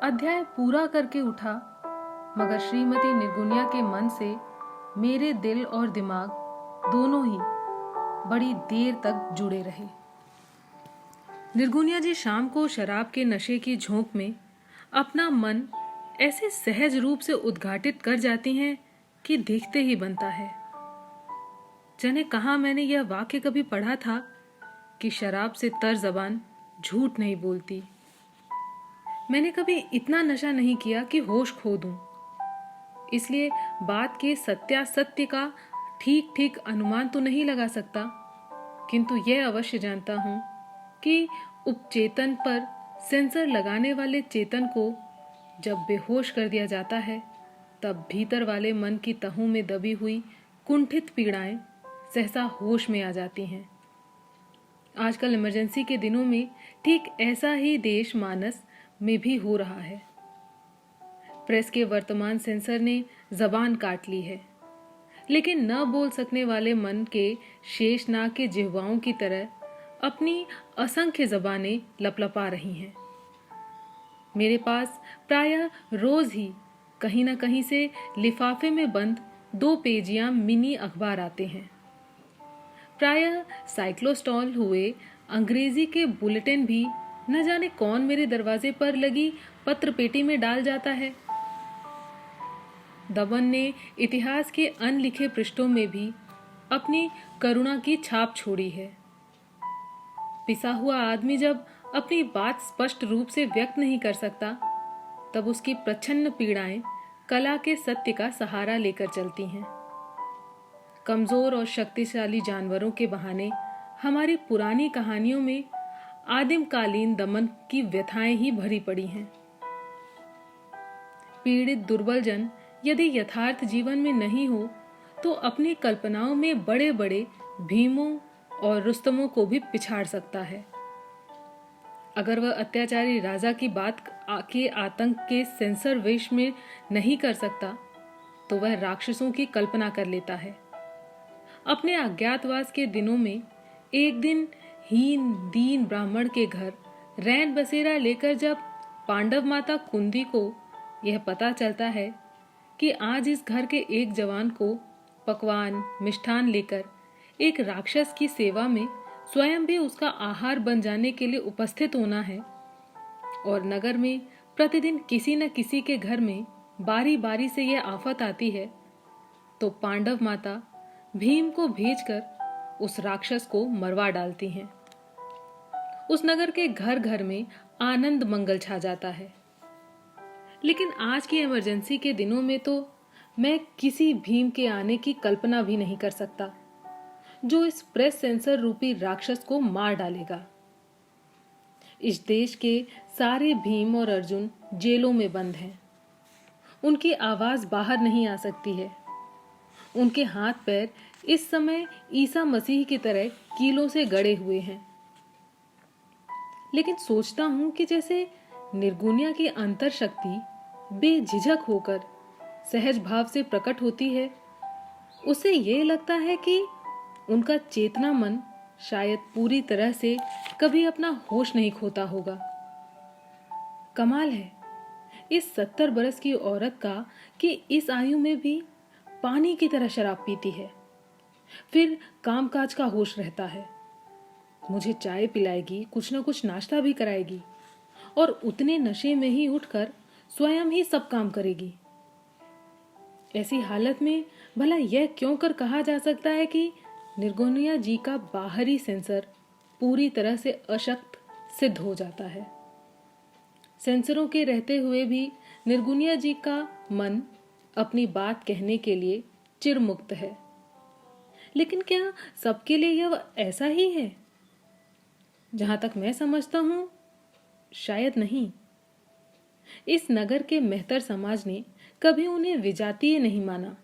अध्याय पूरा करके उठा, मगर श्रीमती निर्गुनिया के मन से मेरे दिल और दिमाग दोनों ही बड़ी देर तक जुड़े रहे। निर्गुनिया जी शाम को शराब के नशे की झोंक में अपना मन ऐसे सहज रूप से उद्घाटित कर जाती हैं कि देखते ही बनता है। जाने कहाँ मैंने यह वाक्य कभी पढ़ा था कि शराब से तर जबान झूठ नहीं बोलती। मैंने कभी इतना नशा नहीं किया कि होश खो दूं, इसलिए बात के सत्यासत्य का ठीक ठीक अनुमान तो नहीं लगा सकता, किंतु यह अवश्य जानता हूं कि उपचेतन पर सेंसर लगाने वाले चेतन को जब बेहोश कर दिया जाता है, तब भीतर वाले मन की तहों में दबी हुई कुंठित पीड़ाएं सहसा होश में आ जाती हैं। आजकल इमरजेंसी के दिनों में ठीक ऐसा ही देश मानस में भी हो रहा है। प्रेस के वर्तमान सेंसर ने जबान काट ली है, लेकिन न बोल सकने वाले मन के शेषनाग के जिह्वाओं की तरह अपनी असंख्य जबानें लपलपा रही हैं। मेरे पास प्रायः रोज ही कहीं न कहीं से लिफाफे में बंद 2 पेजियां मिनी अखबार आते हैं। प्रायः साइक्लोस्टॉल हुए अंग्रेजी के बुलेटिन भी न जाने कौन मेरे दरवाजे पर लगी पत्र पेटी में डाल जाता है। दमन ने इतिहास के अनलिखे पृष्ठों में भी अपनी करुणा की छाप छोड़ी है। पिसा हुआ आदमी जब अपनी बात स्पष्ट रूप से व्यक्त नहीं कर सकता, तब उसकी प्रच्छन्न पीड़ाएं कला के सत्य का सहारा लेकर चलती हैं। कमजोर और शक्तिशाली जानवरों के बहाने हमारी पुरानी कहानियों में आदिमकालीन दमन की व्यथाएं ही भरी पड़ी हैं। पीड़ित दुर्बल जन यदि यथार्थ जीवन में नहीं हो तो अपनी कल्पनाओं में बड़े बड़े भीमों और रुस्तमों को भी पिछाड़ सकता है। अगर वह अत्याचारी राजा की बात के आतंक के सेंसर वेश में नहीं कर सकता, तो वह राक्षसों की कल्पना कर लेता है। अपने अज्ञातवास के दिनों में एक दिन हीन दीन ब्राह्मण के घर रैन बसेरा लेकर जब पांडव माता कुंती को यह पता चलता है कि आज इस घर के एक जवान को पकवान मिष्ठान लेकर एक राक्षस की सेवा में स्वयं भी उसका आहार बन जाने के लिए उपस्थित होना है, और नगर में प्रतिदिन किसी न किसी के घर में बारी बारी से यह आफत आती है, तो पांडव माता भीम को भेजकर उस राक्षस को मरवा डालती हैं। उस नगर के घर घर में आनंद मंगल छा जाता है। लेकिन आज की इमरजेंसी के दिनों में तो मैं किसी भीम के आने की कल्पना भी नहीं कर सकता, जो इस प्रेस सेंसर रूपी राक्षस को मार डालेगा। इस देश के सारे भीम और अर्जुन जेलों में बंद हैं। उनकी आवाज बाहर नहीं आ सकती है। उनके हाथ पैर इस समय ईसा मसीह की तरह कीलों से गड़े हुए हैं। लेकिन सोचता हूं कि जैसे निर्गुनिया की अंतर शक्ति बेझिझक होकर सहज भाव से प्रकट होती है, उसे यह लगता है कि उनका चेतना मन शायद पूरी तरह से कभी अपना होश नहीं खोता होगा। कमाल है इस 70 बरस की औरत का कि इस आयु में भी पानी की तरह शराब पीती है, फिर कामकाज का होश रहता है। मुझे चाय पिलाएगी, कुछ न कुछ नाश्ता भी कराएगी, और उतने नशे में ही उठकर स्वयं ही सब काम करेगी। ऐसी हालत में भला यह क्यों कर कहा जा सकता है कि निर्गुनिया जी का बाहरी सेंसर पूरी तरह से अशक्त सिद्ध हो जाता है। सेंसरों के रहते हुए भी निर्गुनिया जी का मन अपनी बात कहने के लिए चिरमुक्त है। लेकिन क्या सबके लिए यह ऐसा ही है? जहां तक मैं समझता हूं, शायद नहीं। इस नगर के मेहतर समाज ने कभी उन्हें विजातीय नहीं माना।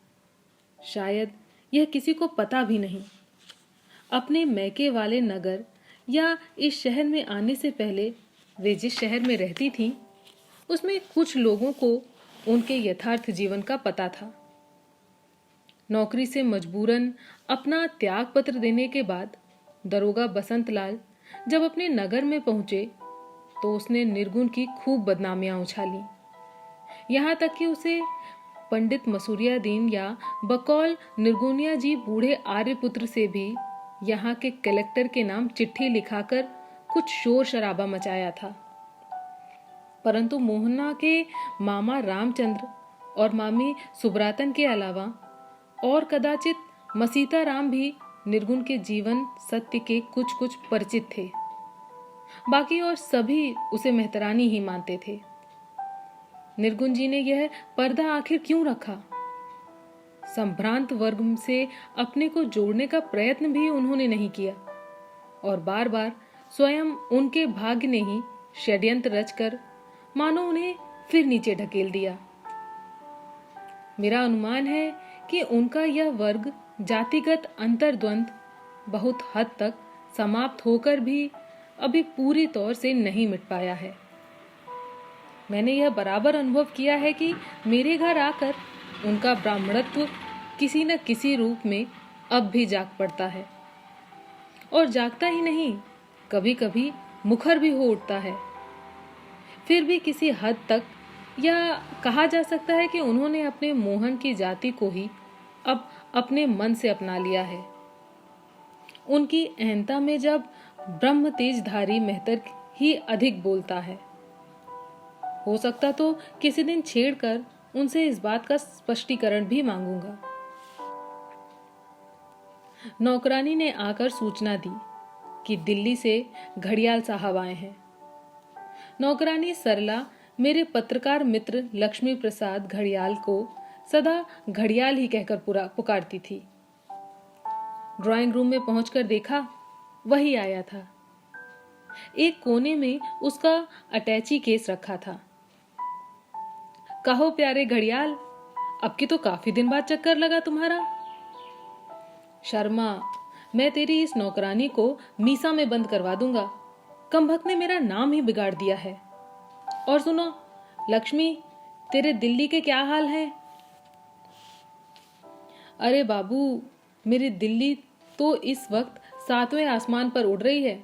शायद यह किसी को पता भी नहीं। अपने मैके वाले नगर या इस शहर में आने से पहले वे जिस शहर में रहती थीं, उसमें कुछ लोगों को उनके यथार्थ जीवन का पता था। नौकरी से मजबूरन अपना त्याग पत्र देने के बाद दरोगा बसंतलाल जब अपने नगर में पहुंचे, तो उसने निर्गुण की खूब बदनामियां उछाली। यहाँ तक कि उसे पंडित मसूरियादीन या बकौल निर्गुनिया जी बूढ़े आर्यपुत्र से भी यहाँ के कलेक्टर के नाम चिट्ठी लिखाकर कुछ शोर शराबा मचाया था। परंतु मोहना के मामा रामचंद्र और मामी सुब्रातन के अलावा और कदाचित मसीता राम भी निर्गुण के जीवन सत्य के कुछ कुछ परिचित थे। बाकी और सभी उसे मेहतरानी ही मानते थे। निर्गुण जी ने यह पर्दा आखिर क्यों रखा? संभ्रांत वर्ग से अपने को जोड़ने का प्रयत्न भी उन्होंने नहीं किया और बार बार स्वयं उनके भाग्य ने ही षड्यंत्र रचकर मानो उन्हें फिर नीचे ढकेल दिया। मेरा अनुमान है कि उनका यह वर्ग जातिगत अंतर्द्वंद बहुत हद तक समाप्त होकर भी अभी पूरी तौर से नहीं मिट पाया है। मैंने यह बराबर अनुभव किया है कि मेरे घर आकर उनका ब्राह्मणत्व किसी न किसी रूप में अब भी जाग पड़ता है और जागता ही नहीं, कभी कभी मुखर भी हो उठता है। फिर भी किसी हद तक यह कहा जा सकता है कि उन्होंने अपने मोहन की जाति को ही अब अपने मन से अपना लिया है। उनकी अहंता में जब ब्रह्म तेजधारी मेहतर ही अधिक बोलता है। हो सकता तो किसी दिन छेड़कर उनसे इस बात का स्पष्टीकरण भी मांगूंगा। नौकरानी ने आकर सूचना दी कि दिल्ली से घड़ियाल साहब आए हैं। नौकरानी सरला मेरे पत्रकार मित्र लक्ष्मी प्रसाद घड़ियाल को सदा घड़ियाल ही कहकर पुकारती थी। ड्राइंग रूम में पहुंचकर देखा, वही आया था। एक कोने में उसका अटैची केस रखा था। कहो प्यारे घड़ियाल, अब की तो काफी दिन बाद चक्कर लगा तुम्हारा। शर्मा, मैं तेरी इस नौकरानी को मीसा में बंद करवा दूंगा। कमबख्त ने मेरा नाम ही बिगाड़ दिया है। और सुनो लक्ष्मी, तेरे दिल्ली के क्या हाल है? अरे बाबू, मेरी दिल्ली तो इस वक्त 7वें आसमान पर उड़ रही है।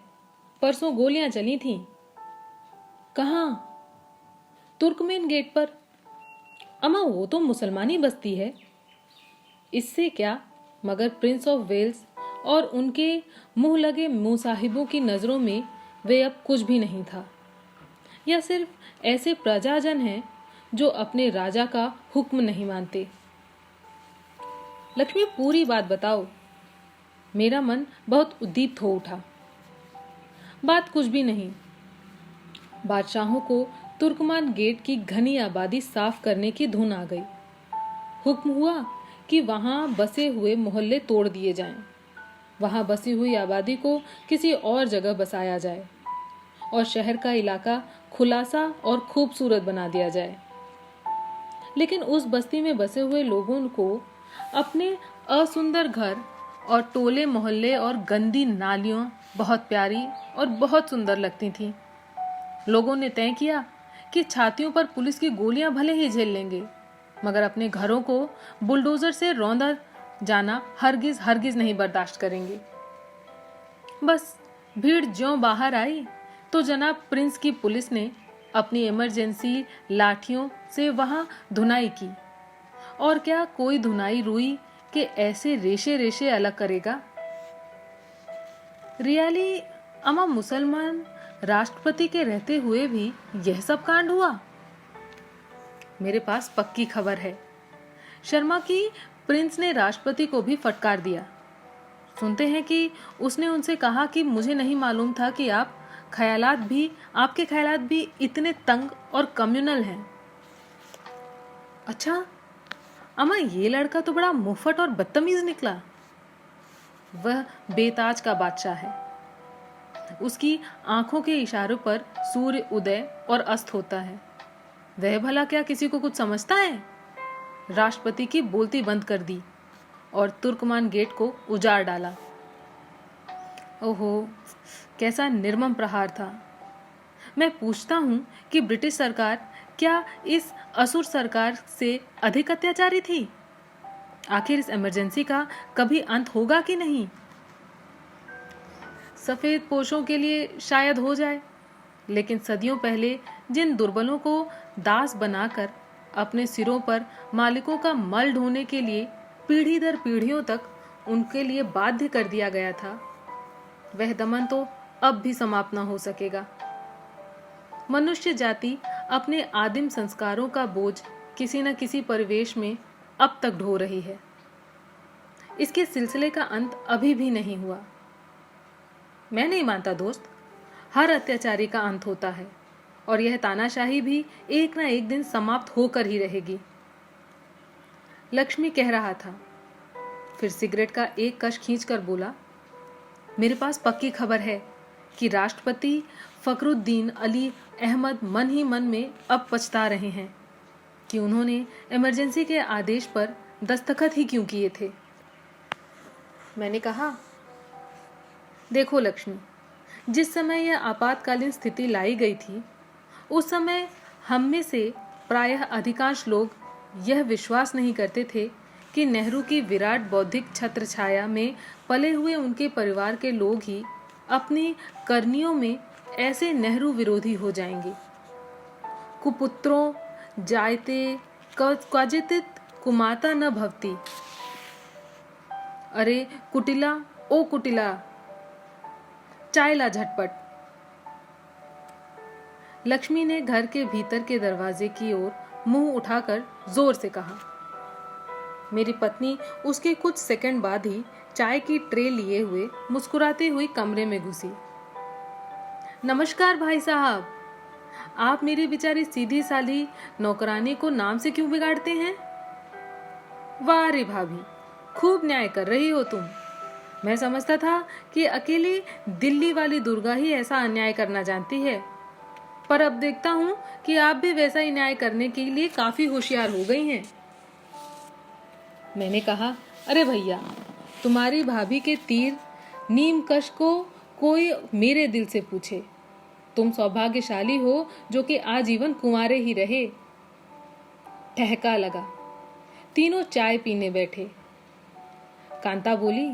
परसों गोलियां चली थीं। कहाँ? तुर्कमेन गेट पर। अम्मा, वो तो मुसलमानी बस्ती है। इससे क्या, मगर प्रिंस ऑफ वेल्स और उनके मुंह लगे मुसाहिबों की नजरों में वे अब कुछ भी नहीं था। यह सिर्फ ऐसे प्रजाजन हैं जो अपने राजा का हुक्म नहीं मानते। लक्ष्मी, पूरी बात बताओ। मेरा मन बहुत उद्दीप्त हो उठा। बात कुछ भी नहीं। बादशाहों को तुर्कमान गेट की घनी आबादी साफ करने की धुन आ गई। हुक्म हुआ कि वहां बसे हुए मोहल्ले तोड़ दिए जाएं। वहां बसी हुई आबादी को किसी और जगह बसाया जाए और शहर का इलाका खुलासा और खूबसूरत बना दिया जाए। लेकिन उस बस्ती में बसे हुए लोगों को अपने असुंदर घर और टोले मोहल्ले और गंदी नालियों बहुत प्यारी और बहुत सुंदर लगती थीं। लोगों ने तय किया कि छातियों पर पुलिस की गोलियां भले ही झेल लेंगे, मगर अपने घरों को बुलडोजर से रौंदा जाना हरगिज हरगिज नहीं बर्दाश्त करेंगे। बस भीड़ ज्यों बाहर आई तो जनाब प्रिंस की पुलिस ने अपनी इमरजेंसी लाठियों से वहां धुनाई की। और क्या कोई धुनाई रुई के ऐसे रेशे रेशे अलग करेगा? रियाली अमा, मुसलमान राष्ट्रपति के रहते हुए भी यह सब कांड हुआ? मेरे पास पक्की खबर है। शर्मा की प्रिंस ने राष्ट्रपति को भी फटकार दिया। सुनते हैं कि उसने उनसे कहा कि मुझे नहीं मालूम था कि आपके ख्यालात भी इतने तंग और कम्युनल हैं। अच्छा अमा, ये लड़का तो बड़ा मुफ्फट और बदतमीज निकला। वह बेताज का बादशाह है। उसकी आंखों के इशारों पर सूर्य उदय और अस्त होता है। वह भला क्या किसी को कुछ समझता है? राष्ट्रपति की बोलती बंद कर दी और तुर्कमान गेट को उजाड़ डाला। ओहो, कैसा निर्मम प्रहार था। मैं पूछता हूँ कि ब्रिटिश सरकार क्या इस असुर सरकार से अधिक अत्याचारी थी? आखिर इस इमरजेंसी का कभी अंत होगा कि नहीं? सफेद पोशों के लिए शायद हो जाए, लेकिन सदियों पहले जिन दुर्बलों को दास बनाकर अपने सिरों पर मालिकों का मल ढोने के लिए पीढ़ी दर पीढ़ियों तक उनके लिए बाध्य कर दिया गया था, वह दमन तो अब भी समाप्त न हो सकेगा। मनुष्य जाति अपने आदिम संस्कारों का बोझ किसी न किसी परिवेश में अब तक ढो रही है। इसके सिलसिले का अंत अभी भी नहीं हुआ। मैं नहीं मानता दोस्त, हर अत्याचारी का अंत होता है और यह तानाशाही भी एक ना एक दिन समाप्त होकर ही रहेगी। लक्ष्मी कह रहा था, फिर सिगरेट का एक कश खींचकर बोला, मेरे पास पक्की खबर है कि राष्ट्रपति फखरुद्दीन अली अहमद मन ही मन में अब पछता रहे हैं कि उन्होंने इमरजेंसी के आदेश पर दस्तखत ही क्यों किए थे। मैंने कहा, देखो लक्ष्मी, जिस समय यह आपातकालीन स्थिति लाई गई थी, उस समय हम में से प्रायः अधिकांश लोग यह विश्वास नहीं करते थे कि नेहरू की विराट बौद्धिक छत्रछाया में पले हुए उनके परिवार के लोग ही अपनी करनियों में ऐसे नेहरू विरोधी हो जाएंगे। कुपुत्रों जायते क्वचित कुमाता न भवति। अरे कुटिला, ओ कुटिला, चाय ला झटपट। लक्ष्मी ने घर के भीतर के दरवाजे की ओर मुंह उठाकर जोर से कहा। मेरी पत्नी उसके कुछ सेकंड बाद ही चाय की ट्रे लिए हुए मुस्कुराती हुई कमरे में घुसी। नमस्कार भाई साहब, आप मेरी बेचारी सीधी साली नौकरानी को नाम से क्यों बिगाड़ते हैं? वाह रे भाभी, खूब न्याय कर रही हो तुम। मैं समझता था कि अकेली दिल्ली वाली दुर्गा ही ऐसा अन्याय करना जानती है, पर अब देखता हूँ कि आप भी वैसा ही न्याय करने के लिए काफी होशियार हो गई हैं। मैंने कहा, अरे भैया, तुम्हारी भाभी के तीर नीम कश को कोई मेरे दिल से पूछे। तुम सौभाग्यशाली हो जो कि आजीवन कुंवारे ही रहे। ठहका लगा। तीनों चाय पीने बैठे। कांता बोली,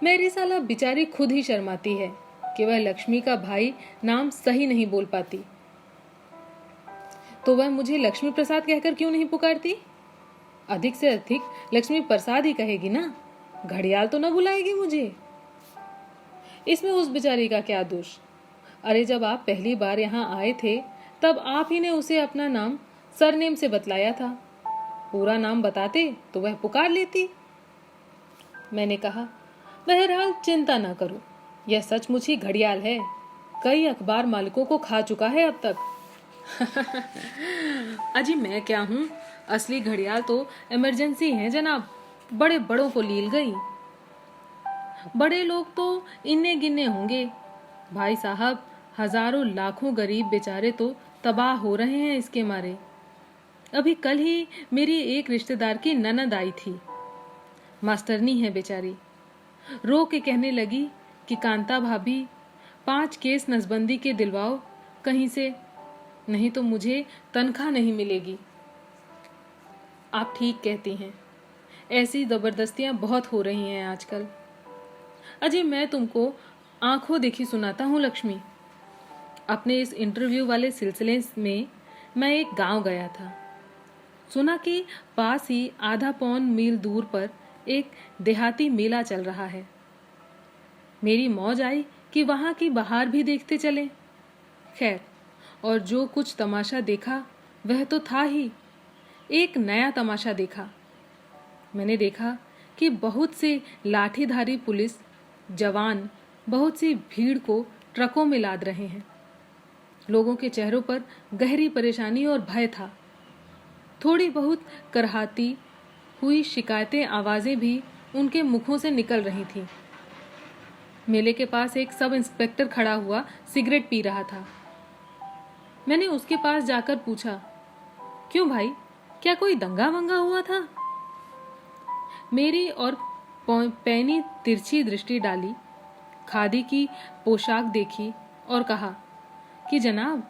मेरी साला बेचारी खुद ही शर्माती है कि वह लक्ष्मी का भाई नाम सही नहीं बोल पाती, तो वह मुझे लक्ष्मी प्रसाद कहकर क्यों नहीं पुकारती? अधिक से अधिक लक्ष्मी प्रसाद ही कहेगी ना, घड़ियाल तो न बुलाएगी मुझे। इसमें उस बेचारी का क्या दोष? अरे जब आप पहली बार यहाँ आए थे तब आप ही ने उसे अपना नाम सरनेम से बतलाया था। पूरा नाम बताते तो वह पुकार लेती। मैंने कहा, बहरहाल चिंता न करो, यह सचमुच ही घड़ियाल है। कई अखबार मालिकों को खा चुका है अब तक। अजी मैं क्या हूँ, असली घड़ियाल तो इमरजेंसी है जनाब, बड़े बड़ों को लील गई। बड़े लोग तो इन्ने गिन्ने होंगे भाई साहब, हजारों लाखों गरीब बेचारे तो तबाह हो रहे हैं इसके मारे। अभी कल ही मेरी एक रिश्तेदार की ननद आई थी, मास्टरनी है बेचारी। रो के कहने लगी कि कांता भाभी 5 केस नसबंदी के दिलवाओ कहीं से, नहीं तो मुझे तनख्वाह नहीं मिलेगी। आप ठीक कहती हैं, ऐसी जबरदस्तियां बहुत हो रही हैं आजकल। अजय मैं तुमको आंखों देखी सुनाता हूँ लक्ष्मी। अपने इस इंटरव्यू वाले सिलसिले में मैं एक गांव गया था। सुना कि पास ही आधा पौन मील दूर पर एक देहाती मेला चल रहा है। मेरी मौज आई कि वहां की बहार भी देखते चले। खैर, और जो कुछ तमाशा देखा वह तो था ही। एक नया तमाशा देखा। मैंने देखा कि बहुत से लाठीधारी पुलिस जवान बहुत सी भीड़ को ट्रकों में लाद रहे हैं। लोगों के चेहरों पर गहरी परेशानी और भय था। थोड़ी बहुत करहाती हुई शिकायतें आवाजें भी उनके मुखों से निकल रही थी। मेले के पास एक सब इंस्पेक्टर खड़ा हुआ सिगरेट पी रहा था। मैंने उसके पास जाकर पूछा, क्यों भाई, क्या कोई दंगा वंगा हुआ था? मेरी और पैनी तिरछी दृष्टि डाली, खादी की पोशाक देखी और कहा कि जनाब,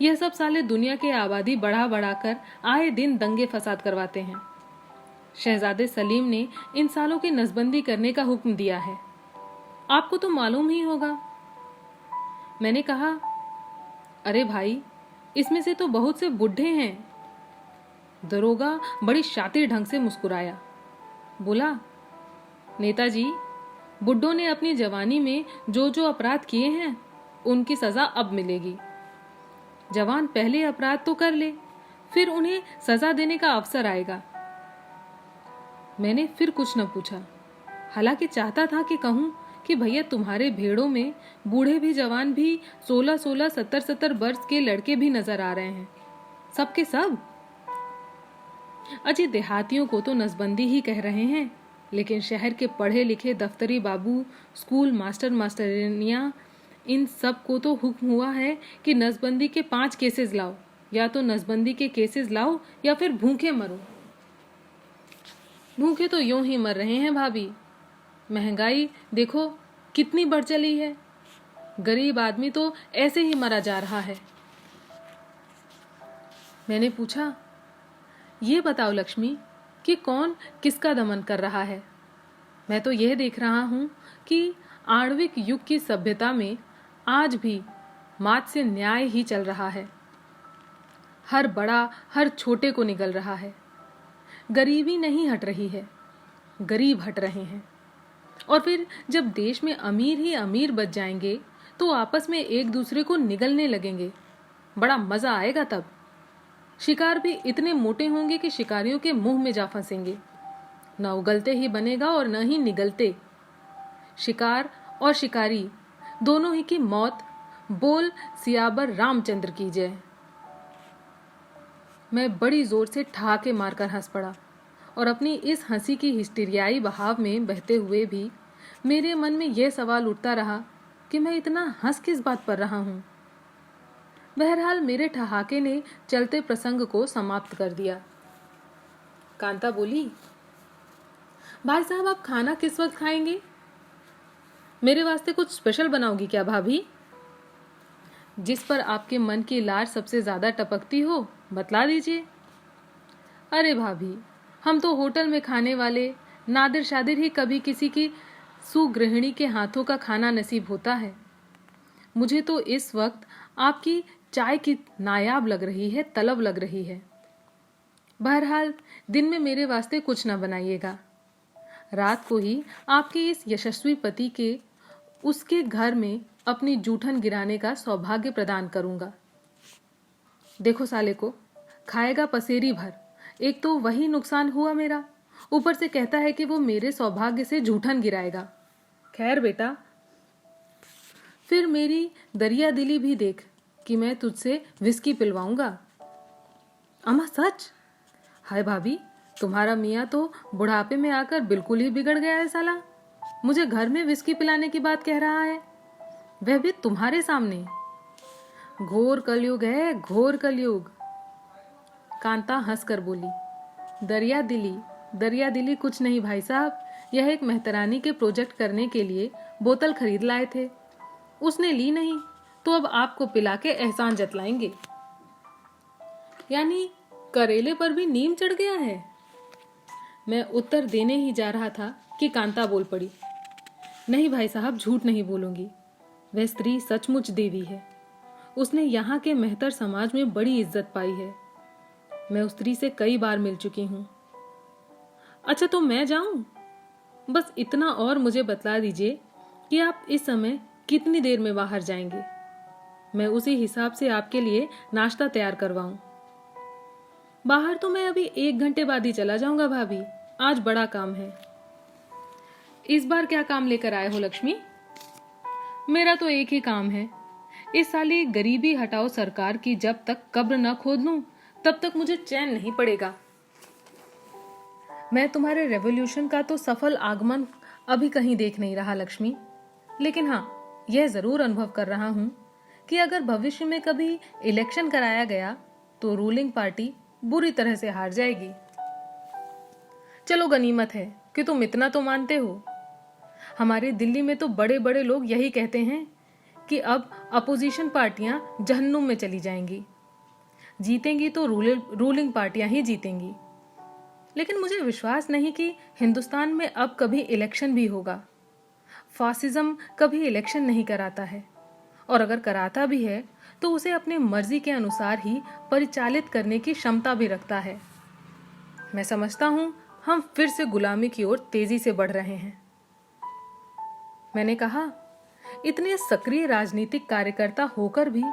यह सब साले दुनिया की आबादी बढ़ा बढ़ाकर आए दिन दंगे फसाद करवाते हैं। शहजादे सलीम ने इन सालों की नसबंदी करने का हुक्म दिया है, आपको तो मालूम ही होगा। मैंने कहा, अरे भाई, इसमें से तो बहुत से बुढ़े हैं। दरोगा बड़ी शातिर ढंग से मुस्कुराया। बोला, नेताजी, बुड्ढों ने अपनी जवानी में जो जो अपराध किए हैं उनकी सजा अब मिलेगी। जवान पहले अपराध तो कर ले, फिर उन्हें सजा देने का अवसर आएगा। मैंने फिर कुछ न पूछा, हालांकि चाहता था कि कहूं कि भैया, तुम्हारे भेड़ों में बूढ़े भी जवान भी 16-16, 17-17 वर्ष के लड़के भी नजर आ रहे हैं, सबके सब। अजी, देहातियों को तो नसबंदी ही कह रहे हैं, लेकिन शहर के पढ़े लिखे दफ्तरी बाबू, स्कूल मास्टर मास्टरनियां, इन सब को तो हुक्म हुआ है कि नसबंदी के 5 केसेस लाओ, या तो नसबंदी के केसेस लाओ या फिर भूखे मरो। भूखे तो यूं ही मर रहे हैं भाभी। महंगाई देखो कितनी बढ़ चली है, गरीब आदमी तो ऐसे ही मरा जा रहा है। मैंने पूछा, ये बताओ लक्ष्मी कि कौन किसका दमन कर रहा है। मैं तो यह देख रहा हूं कि आणविक युग की सभ्यता में आज भी मात से न्याय ही चल रहा है। हर बड़ा हर छोटे को निगल रहा है। गरीबी नहीं हट रही है, गरीब हट रहे हैं। और फिर जब देश में अमीर ही अमीर बच जाएंगे तो आपस में एक दूसरे को निगलने लगेंगे। बड़ा मजा आएगा तब। शिकार भी इतने मोटे होंगे कि शिकारियों के मुंह में जा फंसेंगे। न उगलते ही बनेगा और न ही निगलते। शिकार और शिकारी दोनों ही की मौत बोल सियाबर रामचंद्र की जय। मैं बड़ी जोर से ठहाके मारकर हंस पड़ा और अपनी इस हंसी की हिस्टीरियाई बहाव में बहते हुए भी मेरे मन में यह सवाल उठता रहा कि मैं इतना हंस किस बात पर रहा हूं। बहरहाल मेरे ठहाके ने चलते प्रसंग को समाप्त कर दिया। कांता बोली, भाई साहब, आप खाना किस वक्त खाएंगे? मेरे वास्ते कुछ स्पेशल बनाओगी क्या भाभी? जिस पर आपके मन की लार सबसे ज्यादा टपकती हो बतला दीजिए। अरे भाभी, हम तो होटल में खाने वाले नादिर शादिर ही कभी किसी की सुगृहिणी के हाथों का खाना नसीब होता है। मुझे तो इस वक्त आपकी चाय की नायाब लग रही है, तलब लग रही है। बहरहाल दिन में मेरे वास्ते कुछ ना बनाइएगा। रात को ही आपके इस यशस्वी पति के उसके घर में अपनी जूठन गिराने का सौभाग्य प्रदान करूंगा। देखो साले को, खाएगा पसेरी भर। एक तो वही नुकसान हुआ मेरा, ऊपर से कहता है कि वो मेरे सौभाग्य से जूठन गिराएगा। खैर बेटा, फिर मेरी दरिया दिली भी देख कि मैं तुझसे विस्की पिलवाऊंगा। अम्मा सच? हाय भाभी, तुम्हारा मियाँ तो बुढ़ापे में आकर बिल्कुल ही बिगड़ गया है साला। मुझे घर में विस्की पिलाने की बात कह रहा है, वह भी तुम्हारे सामने। घोर कलयुग है, घोर कलयुग। कांता हंसकर बोली, दरिया दिली कुछ नहीं भाई साहब, यह एक मेहतरानी के प्रोजेक्ट करने के लिए बोतल खरीद लाए थे। उसने ली नहीं तो अब आपको पिला के एहसान जतलाएंगे। यानी करेले पर भी नीम चढ़ गया है। मैं उत्तर देने ही जा रहा था कि कांता बोल पड़ी, नहीं भाई साहब, झूठ नहीं बोलूंगी। वह स्त्री सचमुच देवी है। उसने यहाँ के मेहतर समाज में बड़ी इज्जत पाई है। मैं उस स्त्री से कई बार मिल चुकी हूँ। अच्छा तो मैं जाऊं? बस इतना और मुझे बतला दीजिए कि आप इस समय कितनी देर में बाहर जाएंगे। मैं उसी हिसाब से आपके लिए नाश्ता तैयार करवाऊं। बाहर तो मैं अभी 1 घंटे बाद ही चला जाऊंगा भाभी, आज बड़ा काम है। इस बार क्या काम लेकर आए हो लक्ष्मी? मेरा तो एक ही काम है, इस साली गरीबी हटाओ सरकार की जब तक कब्र न खोद लूं तब तक मुझे चैन नहीं पड़ेगा। मैं तुम्हारे रेवोल्यूशन का तो सफल आगमन अभी कहीं देख नहीं रहा लक्ष्मी, लेकिन हाँ, यह जरूर अनुभव कर रहा हूं कि अगर भविष्य में कभी इलेक्शन कराया गया तो रूलिंग पार्टी बुरी तरह से हार जाएगी। चलो गनीमत है कि तुम इतना तो मानते हो। हमारे दिल्ली में तो बड़े बड़े लोग यही कहते हैं कि अब अपोजिशन पार्टियां जहन्नुम में चली जाएंगी, जीतेंगी तो रूलिंग पार्टियां ही जीतेंगी। लेकिन मुझे विश्वास नहीं कि हिंदुस्तान में अब कभी इलेक्शन भी होगा। फासिज्म कभी इलेक्शन नहीं कराता है, और अगर कराता भी है तो उसे अपनी मर्जी के अनुसार ही परिचालित करने की क्षमता भी रखता है। मैं समझता हूं हम फिर से गुलामी की ओर तेजी से बढ़ रहे हैं। मैंने कहा, इतने सक्रिय राजनीतिक कार्यकर्ता होकर भी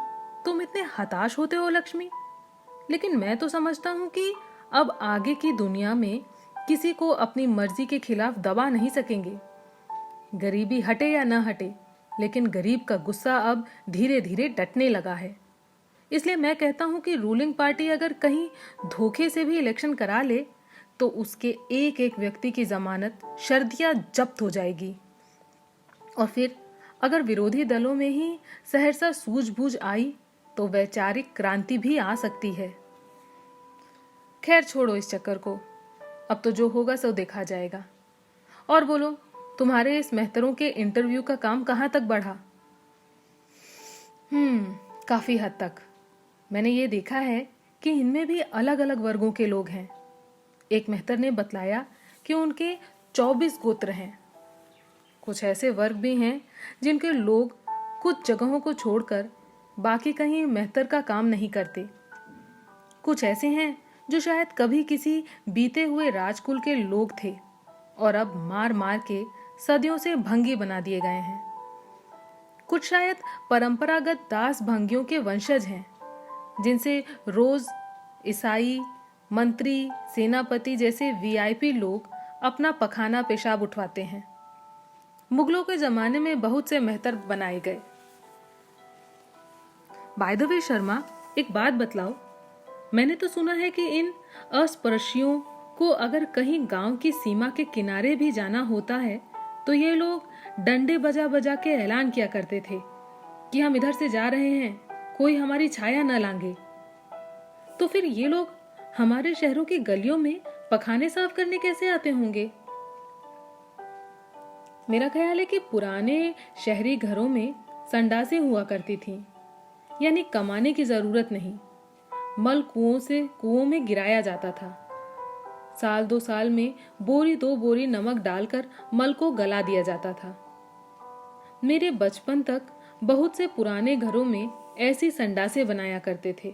तुम इतने हताश होते हो लक्ष्मी। लेकिन मैं तो समझता हूं कि अब आगे की दुनिया में किसी को अपनी मर्जी के खिलाफ दबा नहीं सकेंगे। गरीबी हटे या न हटे, लेकिन गरीब का गुस्सा अब धीरे धीरे डटने लगा है। इसलिए मैं कहता हूं कि रूलिंग पार्टी अगर कहीं धोखे से भी इलेक्शन करा ले तो उसके एक एक व्यक्ति की जमानत शर्तिया जब्त हो जाएगी। और फिर अगर विरोधी दलों में ही सहरसा सूझबूझ आई तो वैचारिक क्रांति भी आ सकती है। खैर छोड़ो इस चक्कर को, अब तो जो होगा सो देखा जाएगा। और बोलो, तुम्हारे इस मेहतरों के इंटरव्यू का काम कहाँ तक बढ़ा? काफी हद तक। मैंने ये देखा है कि इनमें भी अलग अलग वर्गों के लोग हैं। एक मेहतर ने बतलाया कि उनके 24 गोत्र हैं। कुछ ऐसे वर्ग भी हैं जिनके लोग कुछ जगहों को छोड़कर बाकी कहीं मेहतर का काम नहीं करते। कुछ ऐसे हैं जो शायद कभी किसी बीते हुए राजकुल के लोग थे और अब मार मार के सदियों से भंगी बना दिए गए हैं। कुछ शायद परंपरागत दास भंगियों के वंशज हैं जिनसे रोज ईसाई, मंत्री, सेनापति जैसे वीआईपी लोग अपना पखाना पेशाब उठवाते हैं। मुगलों के जमाने में बहुत से मेहतर बनाए गए। बाय द वे शर्मा, एक बात बतलाओ, मैंने तो सुना है कि इन अस्पृश्यों को अगर कहीं गांव की सीमा के किनारे भी जाना होता है तो ये लोग डंडे बजा बजा के ऐलान किया करते थे कि हम इधर से जा रहे हैं, कोई हमारी छाया न लांघे। तो फिर ये लोग हमारे शहरों की गलियों में पखाने साफ करने कैसे आते होंगे? मेरा ख्याल है कि पुराने शहरी घरों में संडासें हुआ करती थीं, यानी कमाने की जरूरत नहीं। मल कुओं में गिराया जाता था। साल 2 साल में बोरी 2 बोरी नमक डालकर मल को गला दिया जाता था। मेरे बचपन तक बहुत से पुराने घरों में ऐसी संडासें बनाया करते थे।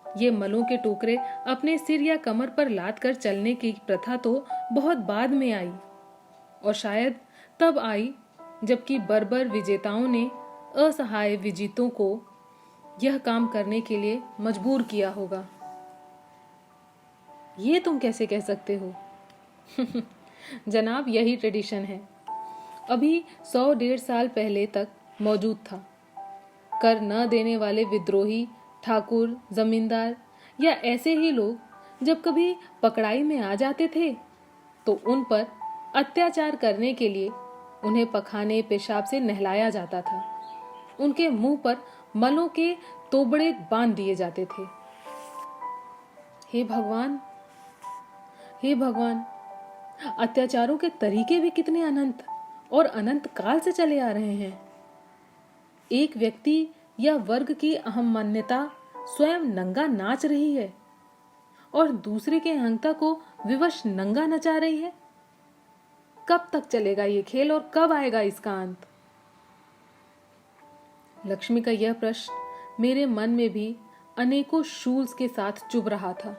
ये मलों के टोकरे अपने सिर या कमर पर लाद कर चलने की प्रथा तो बहुत बाद में आई, और शायद तब आई जबकि बर्बर विजेताओं ने असहाय विजितों को यह काम करने के लिए मजबूर किया होगा। ये तुम कैसे कह सकते हो? जनाब, यही ट्रेडिशन है। अभी 100-150 साल पहले तक मौजूद था। कर न देने वाले विद्रोही, ठाकुर, जमींदार या ऐसे ही लोग जब कभी पकड़ाई में आ जाते थे तो उन पर अत्याचार करने के लिए उन्हें पखाने पेशाब से नहलाया जाता था। उनके मुंह पर मलों के तोबड़े बांध दिए जाते थे। हे भगवान, हे भगवान, अत्याचारों के तरीके भी कितने अनंत और अनंत काल से चले आ रहे हैं। एक व्यक्ति या वर्ग की अहम मान्यता स्वयं नंगा नाच रही है और दूसरे के अहंता को विवश नंगा नचा रही है। कब तक चलेगा ये खेल और कब आएगा इसका अंत? लक्ष्मी का यह प्रश्न मेरे मन में भी अनेकों शूल्स के साथ चुभ रहा था।